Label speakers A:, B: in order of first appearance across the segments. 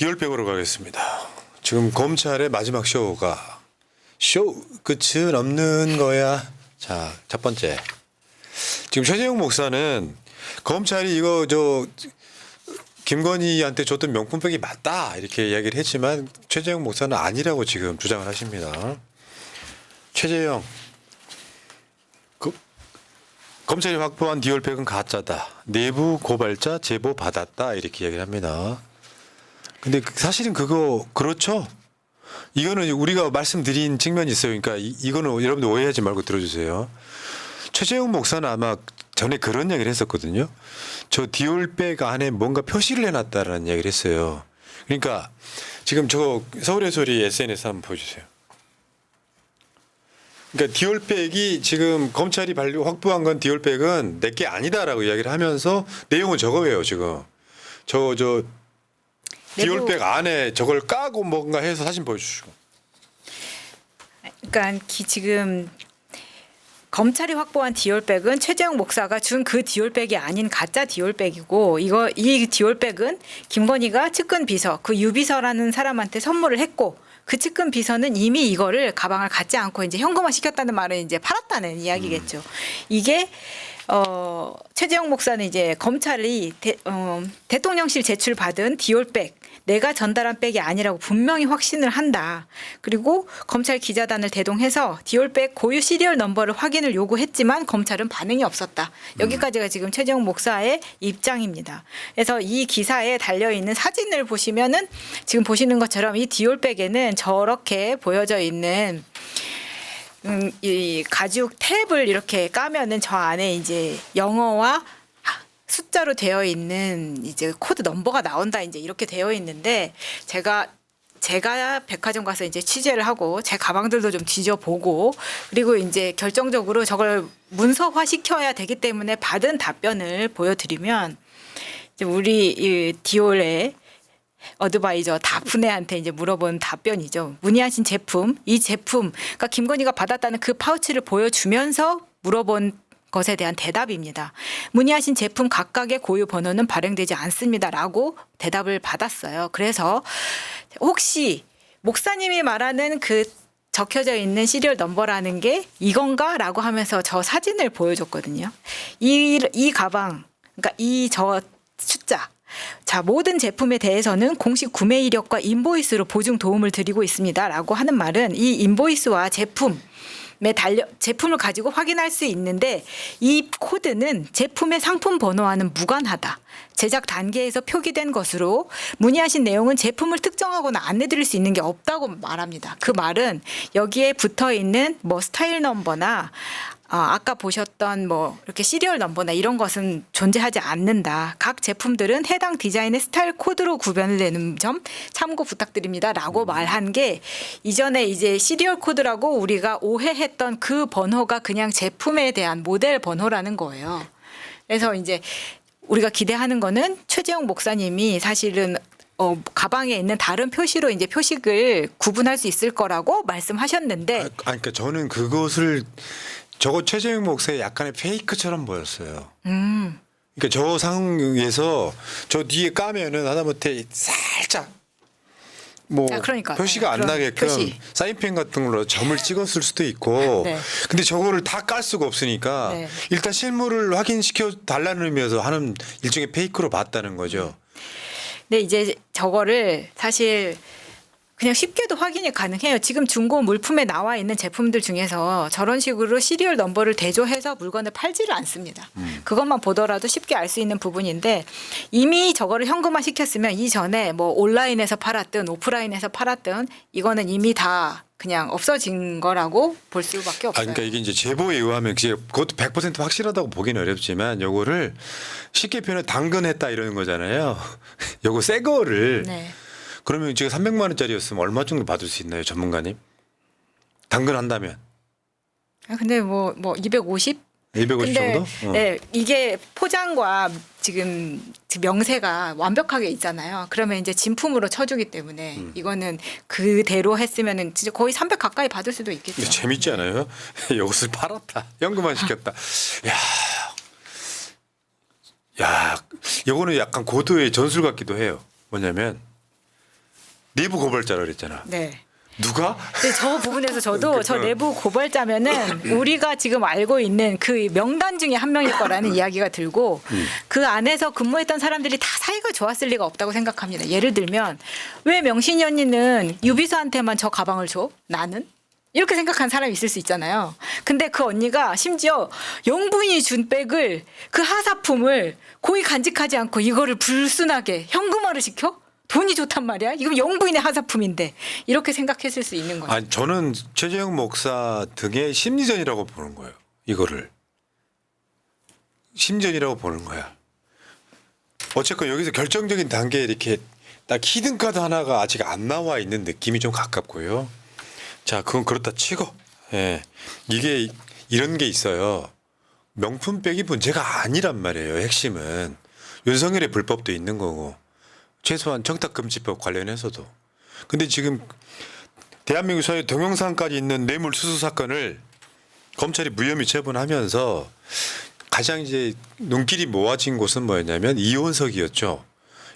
A: 디올백으로 가겠습니다. 지금 검찰의 마지막 쇼가 쇼 끝은 없는 거야. 자, 첫 번째. 지금 최재형 목사는 검찰이 이거 김건희한테 줬던 명품백이 맞다 이렇게 이야기를 했지만 최재형 목사는 아니라고 지금 주장을 하십니다. 최재형 검찰이 확보한 디올백은 가짜다. 내부 고발자 제보 받았다 이렇게 이야기를 합니다. 근데 사실은 그거 그렇죠? 이거는 우리가 말씀드린 측면이 있어요. 그러니까 이거는 여러분들 오해하지 말고 들어주세요. 최재형 목사는 아마 전에 그런 이야기를 했었거든요. 저 디올백 안에 뭔가 표시를 해놨다라는 이야기를 했어요. 그러니까 지금 저 서울의 소리 SNS 한번 보여주세요. 그러니까 디올백이 지금 검찰이 확보한 건 디올백은 내게 아니다라고 이야기를 하면서 내용은 저거예요. 지금 저 디올백 안에 저걸 까고 뭔가 해서 사진 보여주시고.
B: 그러니까 지금 검찰이 확보한 디올백은 최재형 목사가 준 그 디올백이 아닌 가짜 디올백이고 이 디올백은 김건희가 측근 비서 그 유비서라는 사람한테 선물을 했고 그 측근 비서는 이미 이거를 가방을 갖지 않고 이제 현금화 시켰다는 말은 이제 팔았다는 이야기겠죠. 이게 최재형 목사는 이제 검찰이 대통령실 제출받은 디올백 내가 전달한 백이 아니라고 분명히 확신을 한다. 그리고 검찰 기자단을 대동해서 디올백 고유 시리얼 넘버를 확인을 요구했지만 검찰은 반응이 없었다. 여기까지가 지금 최재형 목사의 입장입니다. 그래서 이 기사에 달려있는 사진을 보시면은 지금 보시는 것처럼 이 디올백에는 저렇게 보여져 있는 이 가죽 탭을 이렇게 까면은 저 안에 이제 영어와 숫자로 되어 있는 이제 코드 넘버가 나온다 이제 이렇게 되어 있는데 제가 백화점 가서 이제 취재를 하고 제 가방들도 좀 뒤져보고 그리고 이제 결정적으로 저걸 문서화 시켜야 되기 때문에 받은 답변을 보여드리면 이제 우리 이 디올의 어드바이저 다프네한테 이제 물어본 답변이죠. 문의하신 제품, 이 제품, 그러니까 김건희가 받았다는 그 파우치를 보여주면서 물어본 것에 대한 대답입니다. 문의하신 제품 각각의 고유 번호는 발행되지 않습니다라고 대답을 받았어요. 그래서 혹시 목사님이 말하는 그 적혀져 있는 시리얼 넘버라는 게 이건가라고 하면서 저 사진을 보여줬거든요. 이 가방, 그러니까 이 저 숫자. 자, 모든 제품에 대해서는 공식 구매 이력과 인보이스로 보증 도움을 드리고 있습니다라고 하는 말은 이 인보이스와 제품을 가지고 확인할 수 있는데 이 코드는 제품의 상품 번호와는 무관하다. 제작 단계에서 표기된 것으로 문의하신 내용은 제품을 특정하거나 안내드릴 수 있는 게 없다고 말합니다. 그 말은 여기에 붙어 있는 뭐 스타일 넘버나 아까 보셨던 뭐 이렇게 시리얼 넘버나 이런 것은 존재하지 않는다. 각 제품들은 해당 디자인의 스타일 코드로 구별을 내는 점 참고 부탁드립니다라고 말한 게 이전에 이제 시리얼 코드라고 우리가 오해했던 그 번호가 그냥 제품에 대한 모델 번호라는 거예요. 그래서 이제 우리가 기대하는 거는 최재형 목사님이 사실은 가방에 있는 다른 표시로 이제 표식을 구분할 수 있을 거라고 말씀하셨는데
A: 그러니까 저는 그것을 저거 최재형 목사의 약간의 페이크처럼 보였어요. 그러니까 저 상황에서 저 뒤에 까면은 하다못해 살짝 뭐
B: 그러니까.
A: 표시가 안 나게끔 사인펜 같은 걸로 점을 찍었을 수도 있고
B: 네.
A: 근데 저거를 다 깔 수가 없으니까
B: 네.
A: 일단 실물을 확인시켜 달라는 의미에서 하는 일종의 페이크로 봤다는 거죠.
B: 근데 이제 저거를 사실 그냥 쉽게도 확인이 가능해요. 지금 중고 물품에 나와 있는 제품들 중에서 저런 식으로 시리얼 넘버를 대조해서 물건을 팔지를 않습니다. 그것만 보더라도 쉽게 알 수 있는 부분인데 이미 저거를 현금화 시켰으면 이전에 뭐 온라인에서 팔았든 오프라인에서 팔았든 이거는 이미 다 그냥 없어진 거라고 볼 수밖에 없어요.
A: 그러니까 이게 이제 제보에 의하면 그것도 100% 확실하다고 보기는 어렵지만 요거를 쉽게 표현해 당근했다 이러는 거잖아요. 요거 새 거를
B: 네.
A: 그러면 지금 300만 원짜리였으면 얼마 정도 받을 수 있나요, 전문가님? 당근한다면?
B: 근데 뭐 250?
A: 250
B: 근데
A: 정도?
B: 네, 이게 포장과 지금 명세가 완벽하게 있잖아요. 그러면 이제 진품으로 쳐주기 때문에 이거는 그대로 했으면은 진짜 거의 300 가까이 받을 수도 있겠죠.
A: 근데 재밌지 않아요? 이것을 팔았다. 현금화 시켰다. 야, 이거는 약간 고도의 전술 같기도 해요. 뭐냐면 내부 고발자라 그랬잖아.
B: 네.
A: 누가?
B: 근데 저 부분에서 저도 저 내부 고발자면은 우리가 지금 알고 있는 그 명단 중에 한 명일 거라는 이야기가 들고 그 안에서 근무했던 사람들이 다 사이가 좋았을 리가 없다고 생각합니다. 예를 들면 왜 명신이 언니는 유비서한테만 저 가방을 줘? 나는? 이렇게 생각한 사람이 있을 수 있잖아요. 근데 그 언니가 심지어 영부인이 준 백을 그 하사품을 고이 간직하지 않고 이거를 불순하게 현금화를 시켜? 돈이 좋단 말이야. 이거 영부인의 하사품인데 이렇게 생각했을 수 있는 거예요.
A: 아니 저는 최재형 목사 등의 심리전이라고 보는 거예요. 이거를 심전이라고 보는 거야. 어쨌건 여기서 결정적인 단계에 이렇게 딱 히든 카드 하나가 아직 안 나와 있는 느낌이 좀 가깝고요. 자, 그건 그렇다 치고, 예, 이게 이런 게 있어요. 명품백이 문제가 아니란 말이에요. 핵심은 윤석열의 불법도 있는 거고. 최소한 청탁금지법 관련해서도. 근데 지금 대한민국 사회 동영상까지 있는 뇌물수수 사건을 검찰이 무혐의 처분하면서 가장 이제 눈길이 모아진 곳은 뭐였냐면 이원석이었죠.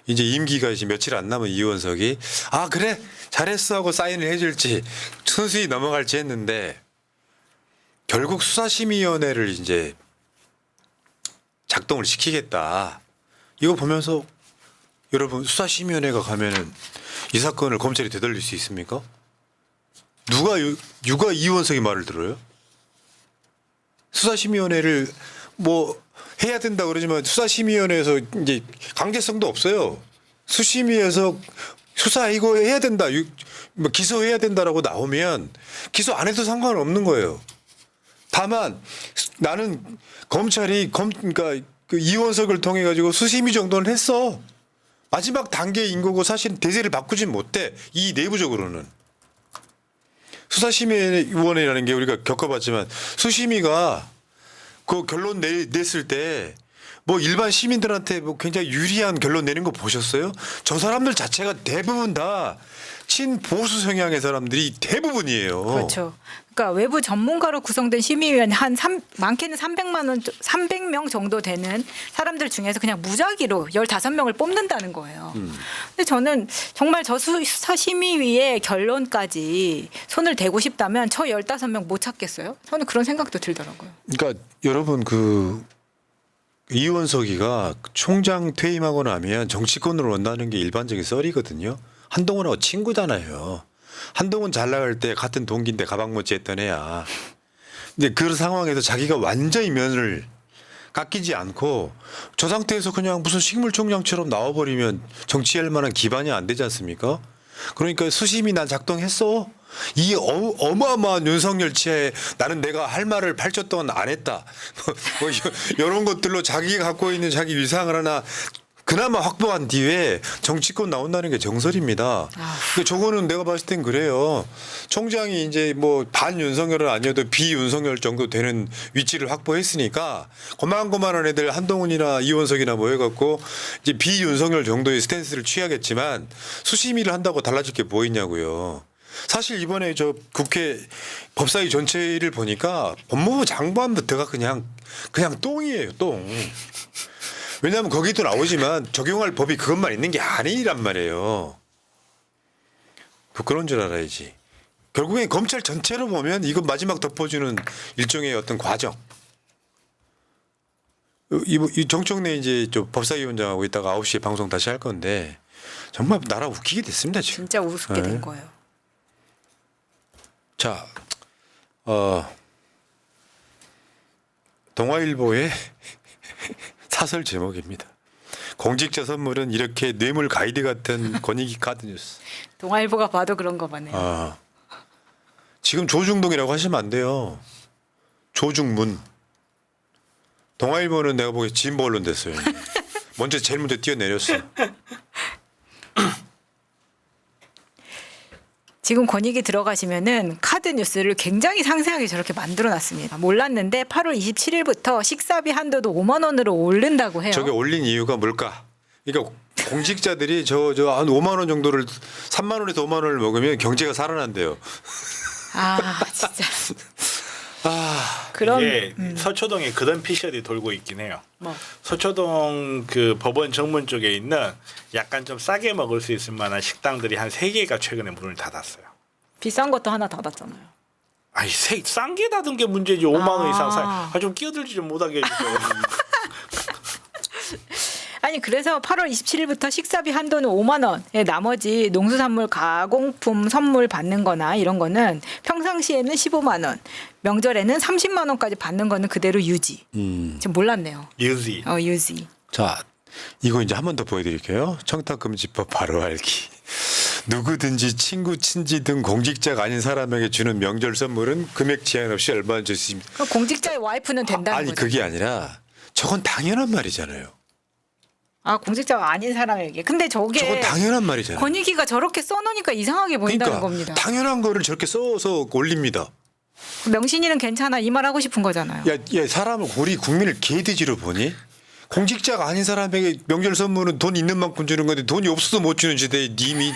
A: 이제 임기가 이제 며칠 안 남은 이원석이 아 그래 잘했어 하고 사인을 해줄지 순수히 넘어갈지 했는데 결국 수사심의위원회를 이제 작동을 시키겠다. 이거 보면서 여러분 수사심의위원회가 가면은 이 사건을 검찰이 되돌릴 수 있습니까? 누가 이원석이 말을 들어요? 수사심의위원회를 뭐 해야 된다 그러지만 수사심의위원회에서 이제 강제성도 없어요. 수심위에서 수사 이거 해야 된다, 뭐 기소해야 된다라고 나오면 기소 안 해도 상관없는 거예요. 다만 나는 검찰이 그러니까 그 이원석을 통해 가지고 수심위 정도는 했어. 마지막 단계인 거고 사실 대세를 바꾸진 못해. 이 내부적으로는. 수사심의위원회라는 게 우리가 겪어봤지만 수심위가 그 결론 냈을 때 뭐 일반 시민들한테 뭐 굉장히 유리한 결론 내는 거 보셨어요? 저 사람들 자체가 대부분 다 친보수 성향의 사람들이 대부분이에요.
B: 그렇죠. 그러니까 외부 전문가로 구성된 심의위원 많게는 300명 정도 되는 사람들 중에서 그냥 무작위로 15명을 뽑는다는 거예요. 근데 저는 정말 저 수사심의위의 결론까지 손을 대고 싶다면 저 15명 못 찾겠어요? 저는 그런 생각도 들더라고요.
A: 그러니까 여러분 그 이원석이가 총장 퇴임하고 나면 정치권으로 온다는 게 일반적인 썰이거든요. 한동훈하고 친구잖아요. 한동훈 잘 나갈 때 같은 동기인데 가방 못지 했던 애야. 근데 그 상황에서 자기가 완전히 면을 깎이지 않고 저 상태에서 그냥 무슨 식물총장처럼 나와버리면 정치할 만한 기반이 안 되지 않습니까? 그러니까 수심이 난 작동했어. 이 어마어마한 윤석열 치하에 나는 내가 할 말을 8초 동안 안 했다. 뭐 이런 것들로 자기가 갖고 있는 자기 위상을 하나 그나마 확보한 뒤에 정치권 나온다는 게 정설입니다. 근데 저거는 내가 봤을 땐 그래요. 총장이 이제 뭐 반 윤석열은 아니어도 비윤석열 정도 되는 위치를 확보했으니까 고만고만한 애들 한동훈이나 이원석이나 뭐 해갖고 이제 비윤석열 정도의 스탠스를 취하겠지만 수심위를 한다고 달라질 게 뭐 있냐고요. 사실 이번에 저 국회 법사위 전체를 보니까 법무부 장관부터가 그냥 똥이에요, 똥. 왜냐하면 거기도 나오지만 적용할 법이 그것만 있는 게 아니란 말이에요. 부끄러운 줄 알아야지. 결국엔 검찰 전체로 보면 이거 마지막 덮어주는 일종의 어떤 과정. 이 정청래 이제 저 법사위원장하고 이따가 9시에 방송 다시 할 건데 정말 나라 웃기게 됐습니다 지금.
B: 진짜 우습게 된 거예요.
A: 자, 동아일보의 사설 제목입니다. 공직자 선물은 이렇게 뇌물 가이드 같은 권익위 카드 뉴스.
B: 동아일보가 봐도 그런 거 봐네요.
A: 지금 조중동이라고 하시면 안 돼요. 조중문. 동아일보는 내가 보기에 진보 언론 됐어요. 제일 먼저 뛰어내렸어.
B: 지금 권익위 들어가시면은 카드 뉴스를 굉장히 상세하게 저렇게 만들어놨습니다. 몰랐는데 8월 27일부터 식사비 한도도 5만 원으로 오른다고 해요.
A: 저게 올린 이유가 뭘까? 그러니까 공직자들이 저 한 5만 원 정도를 3만 원에서 5만 원을 먹으면 경제가 살아난대요.
B: 아 진짜. 그럼
C: 이게 서초동에 그런 피셜이 돌고 있긴 해요.
B: 뭐
C: 서초동 그 법원 정문 쪽에 있는 약간 좀 싸게 먹을 수 있을 만한 식당들이 한 3개가 최근에 문을 닫았어요.
B: 비싼 것도 하나 닫았잖아요.
C: 아니 싼 게 닫은 게 문제지. 5만 원 이상 사. 좀 끼어들지 좀 못하게 해주세요.
B: 아니 그래서 8월 27일부터 식사비 한도는 5만 원에 나머지 농수산물 가공품 선물 받는 거나 이런 거는 평상시에는 15만 원, 명절에는 30만 원까지 받는 거는 그대로 유지. 지금 몰랐네요.
C: 유지.
B: 유지.
A: 자, 이거 이제 한 번 더 보여드릴게요. 청탁금지법 바로 알기. 누구든지 친구, 친지 등 공직자가 아닌 사람에게 주는 명절 선물은 금액 제한 없이 얼마나 줄 수 있습니다.
B: 그럼 공직자의 와이프는 된다는
A: 아니
B: 거죠.
A: 그게 아니라 저건 당연한 말이잖아요.
B: 아 공직자가 아닌 사람에게. 근데 저게
A: 저건 당연한 말이잖아요.
B: 권익위가 저렇게 써놓으니까 이상하게 보인다는
A: 그러니까
B: 겁니다.
A: 당연한 거를 저렇게 써서 올립니다.
B: 명신이는 괜찮아 이 말 하고 싶은 거잖아요.
A: 야, 사람을 우리 국민을 개돼지로 보니? 공직자가 아닌 사람에게 명절 선물은 돈 있는 만큼 주는 건데 돈이 없어도 못 주는 시대에 님이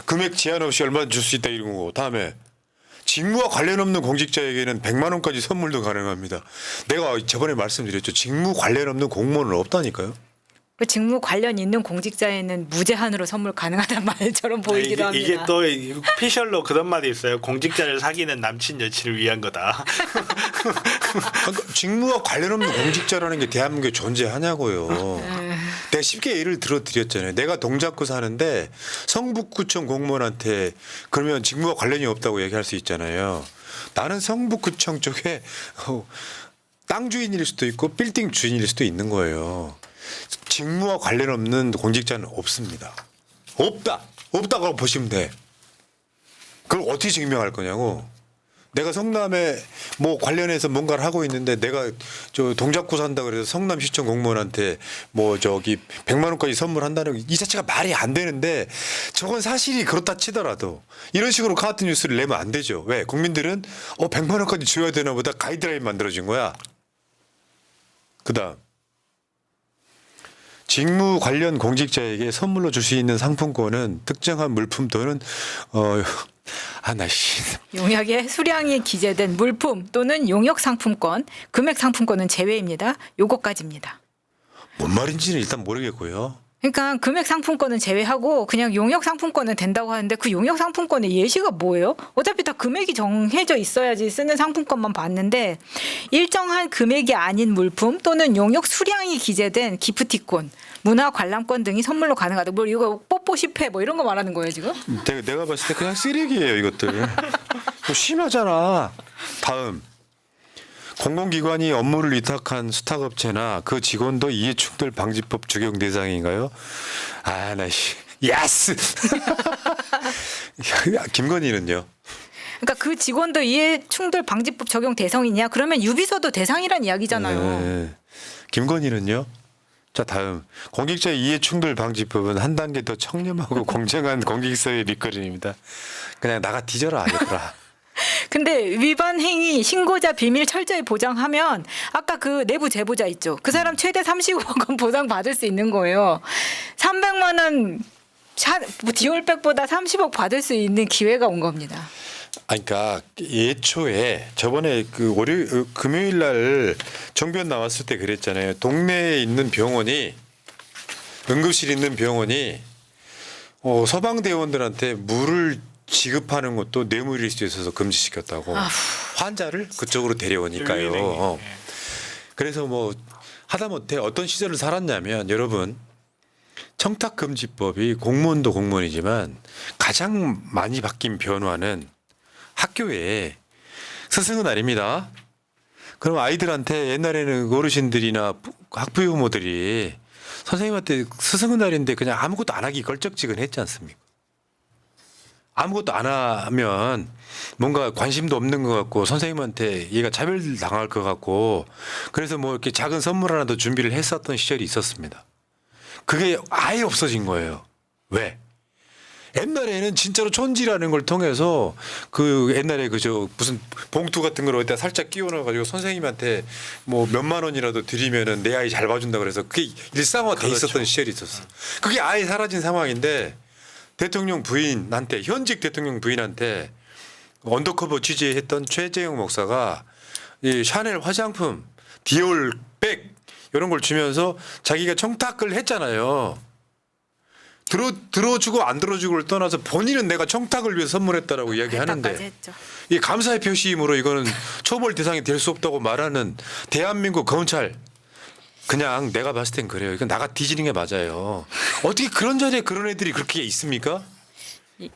A: 금액 제한 없이 얼마 줄 수 있다 이런 거고. 다음에 직무와 관련 없는 공직자에게는 100만 원까지 선물도 가능합니다. 내가 저번에 말씀드렸죠. 직무 관련 없는 공무원은 없다니까요.
B: 그 직무 관련 있는 공직자에는 무제한으로 선물 가능하단 말처럼 보이기도 합니다.
C: 이게 또 피셜로 그런 말이 있어요. 공직자를 사귀는 남친 여친을 위한 거다.
A: 그러니까 직무와 관련 없는 공직자라는 게 대한민국에 존재하냐고요. 내가 쉽게 예를 들어 드렸잖아요. 내가 동작구 사는데 성북구청 공무원한테 그러면 직무와 관련이 없다고 얘기할 수 있잖아요. 나는 성북구청 쪽에 땅 주인일 수도 있고 빌딩 주인일 수도 있는 거예요. 직무와 관련 없는 공직자는 없습니다. 없다고 보시면 돼. 그걸 어떻게 증명할 거냐고. 내가 성남에 뭐 관련해서 뭔가를 하고 있는데 내가 저 동작구 산다 그래서 성남시청 공무원한테 뭐 저기 100만 원까지 선물한다는 이 자체가 말이 안 되는데 저건 사실이 그렇다 치더라도 이런 식으로 같은 뉴스를 내면 안 되죠. 왜? 국민들은 100만 원까지 줘야 되나 보다 가이드라인 만들어진 거야. 그다음 직무 관련 공직자에게 선물로 줄 수 있는 상품권은 특정한 물품 또는
B: 용역에 수량이 기재된 물품 또는 용역 상품권, 금액 상품권은 제외입니다. 요거까지입니다.
A: 뭔 말인지는 일단 모르겠고요.
B: 그러니까 금액 상품권은 제외하고 그냥 용역 상품권은 된다고 하는데 그 용역 상품권의 예시가 뭐예요? 어차피 다 금액이 정해져 있어야지 쓰는 상품권만 봤는데 일정한 금액이 아닌 물품 또는 용역 수량이 기재된 기프티콘, 문화 관람권 등이 선물로 가능하다. 뭐 이거 뽀뽀 10회 뭐 이런 거 말하는 거예요 지금?
A: 내가 봤을 때 그냥 쓰레기예요 이것들. 뭐 심하잖아. 다음. 공공기관이 업무를 위탁한 수탁업체나 그 직원도 이해충돌 방지법 적용 대상인가요? 야스. 김건희는요?
B: 그러니까 그 직원도 이해 충돌 방지법 적용 대상이냐? 그러면 유비서도 대상이란 이야기잖아요.
A: 네. 김건희는요? 자 다음 공직자 이해충돌 방지법은 한 단계 더 청렴하고 공정한 공직사회 밑거름입니다. 그냥 나가 뒤져라 얘들아.
B: 근데 위반 행위 신고자 비밀 철저히 보장하면 아까 그 내부 제보자 있죠. 그 사람 최대 35억 원 보상 받을 수 있는 거예요. 300만 원 디올백보다 30억 받을 수 있는 기회가 온 겁니다.
A: 그러니까 예초에 저번에 금요일 날 정변 나왔을 때 그랬잖아요. 동네에 있는 병원이 응급실 있는 병원이 소방대원들한테 물을 지급하는 것도 뇌물일 수 있어서 금지시켰다고. 환자를 그쪽으로 데려오니까요. 그래서 뭐 하다못해 어떤 시절을 살았냐면 여러분 청탁금지법이 공무원도 공무원이지만 가장 많이 바뀐 변화는 학교에 스승은 아닙니다. 그럼 아이들한테 옛날에는 어르신들이나 학부모들이 선생님한테 스승은 날인데 그냥 아무것도 안 하기 걸쩍지근했지 않습니까? 아무것도 안 하면 뭔가 관심도 없는 것 같고 선생님한테 얘가 차별당할 것 같고 그래서 뭐 이렇게 작은 선물 하나 더 준비를 했었던 시절이 있었습니다. 그게 아예 없어진 거예요. 왜? 옛날에는 진짜로 촌지라는 걸 통해서 그 옛날에 그저 무슨 봉투 같은 걸 어디다 살짝 끼워 넣어가지고 선생님한테 뭐 몇만 원이라도 드리면은 내 아이 잘 봐준다 그래서 그게 일상화돼 있었던 시절이 있었어. 그게 아예 사라진 상황인데 대통령 부인한테 현직 대통령 부인한테 언더커버 취재했던 최재형 목사가 이 샤넬 화장품, 디올 백 이런 걸 주면서 자기가 청탁을 했잖아요. 들어주고 안 들어주고를 떠나서 본인은 내가 청탁을 위해 선물했다라고
B: 했다까지
A: 이야기하는데
B: 했죠.
A: 이 감사의 표시이므로 이거는 처벌 대상이 될 수 없다고 말하는 대한민국 검찰 그냥 내가 봤을 땐 그래요. 이건 나가 뒤지는 게 맞아요. 어떻게 그런 자리에 그런 애들이 그렇게 있습니까?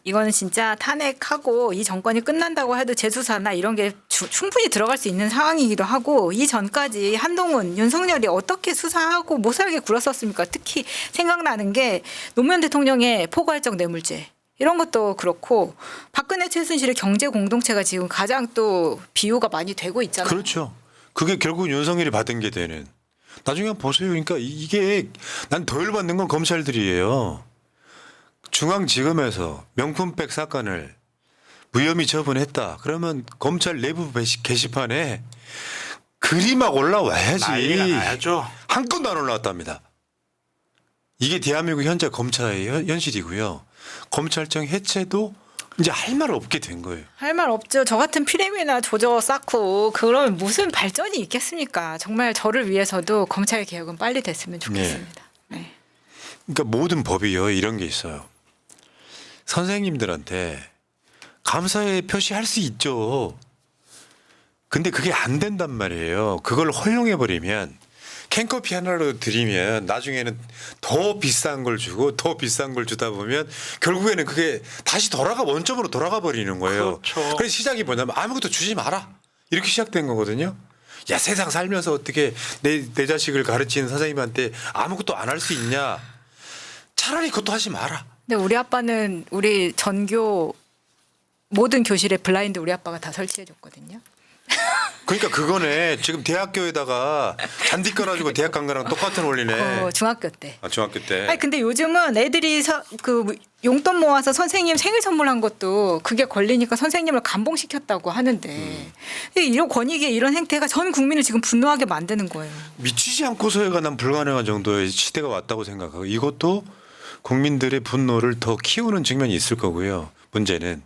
B: 이거는 진짜 탄핵하고 이 정권이 끝난다고 해도 재수사나 이런 게 충분히 들어갈 수 있는 상황이기도 하고 이 전까지 한동훈, 윤석열이 어떻게 수사하고 못살게 굴었었습니까? 특히 생각나는 게 노무현 대통령의 포괄적 뇌물죄 이런 것도 그렇고 박근혜 최순실의 경제 공동체가 지금 가장 또 비유가 많이 되고 있잖아요.
A: 그렇죠. 그게 결국 윤석열이 받은 게 되는. 나중에 한번 보세요. 그러니까 이게 난 더 열받는 건 검찰들이에요. 중앙지검에서 명품백 사건을 무혐의 처분했다. 그러면 검찰 내부 게시판에 글이 막 올라와야지.
C: 난리가 나야죠.
A: 한 건도 안 올라왔답니다. 이게 대한민국 현재 검찰의 현실이고요. 검찰청 해체도 이제 할 말 없게 된 거예요.
B: 할 말 없죠. 저 같은 피레미나 조져 쌓고 그러면 무슨 발전이 있겠습니까? 정말 저를 위해서도 검찰 개혁은 빨리 됐으면 좋겠습니다. 네.
A: 그러니까 모든 법이요 이런 게 있어요. 선생님들한테 감사의 표시할 수 있죠. 근데 그게 안 된단 말이에요. 그걸 허용해 버리면 캔커피 하나로 드리면 나중에는 더 비싼 걸 주고 더 비싼 걸 주다 보면 결국에는 그게 다시 원점으로 돌아가 버리는 거예요.
C: 그렇죠.
A: 그래서 시작이 뭐냐면 아무것도 주지 마라. 이렇게 시작된 거거든요. 야 세상 살면서 어떻게 내 자식을 가르치는 선생님한테 아무것도 안 할 수 있냐. 차라리 그것도 하지 마라.
B: 근데 우리 아빠는 우리 전교 모든 교실에 블라인드 우리 아빠가 다 설치해 줬거든요.
A: 그러니까 그거네. 지금 대학교에다가 잔디 깔아주고 대학 간 거랑 똑같은 원리네.
B: 중학교 때.
A: 아, 중학교 때.
B: 아니 근데 요즘은 애들이 그 용돈 모아서 선생님 생일 선물한 것도 그게 걸리니까 선생님을 감봉시켰다고 하는데 이런 권익의 이런 행태가 전 국민을 지금 분노하게 만드는 거예요.
A: 미치지 않고서야 난 불가능한 정도의 시대가 왔다고 생각하고 이것도 국민들의 분노를 더 키우는 측면이 있을 거고요. 문제는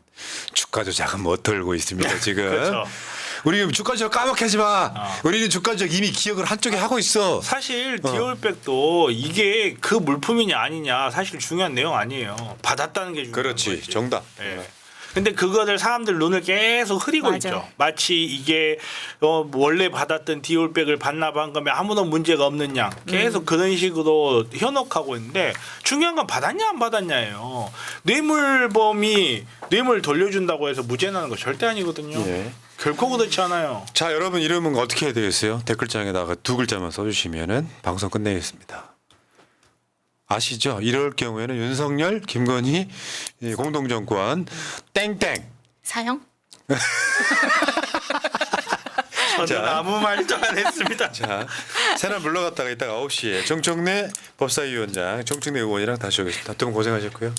A: 주가 조작은 못 털고 있습니다. 지금.
C: 그렇죠.
A: 우리 주가 조작 까먹게 하지 마. 우리는 주가 조작 이미 기억을 한쪽에 하고 있어.
C: 사실 디올백도 이게 그 물품이냐 아니냐 사실 중요한 내용 아니에요. 받았다는 게 중요한
A: 그렇지.
C: 거지.
A: 정답.
C: 예. 근데 그거를 사람들 눈을 계속 흐리고
B: 맞아.
C: 있죠. 마치 이게 원래 받았던 디올백을 반납한 거면 아무런 문제가 없는 양 계속 그런 식으로 현혹하고 있는데 중요한 건 받았냐 안 받았냐예요. 뇌물범이 뇌물 돌려준다고 해서 무죄 나는 거 절대 아니거든요.
A: 예.
C: 결코 그렇지 않아요.
A: 자, 여러분 이름은 어떻게 해야 되겠어요? 댓글장에다가 두 글자만 써주시면은 방송 끝내겠습니다. 아시죠? 이럴 경우에는 윤석열, 김건희 이 공동정권 땡땡.
B: 사형?
C: 저는
A: 자.
C: 아무 말도 안 했습니다.
A: 자, 새날 물러갔다가 이따가 9시에 정청래 법사위원장, 정청래 의원이랑 다시 오겠습니다. 두 분 고생하셨고요.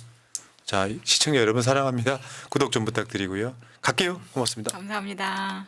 A: 자, 시청자 여러분 사랑합니다. 구독 좀 부탁드리고요. 갈게요. 고맙습니다.
B: 감사합니다.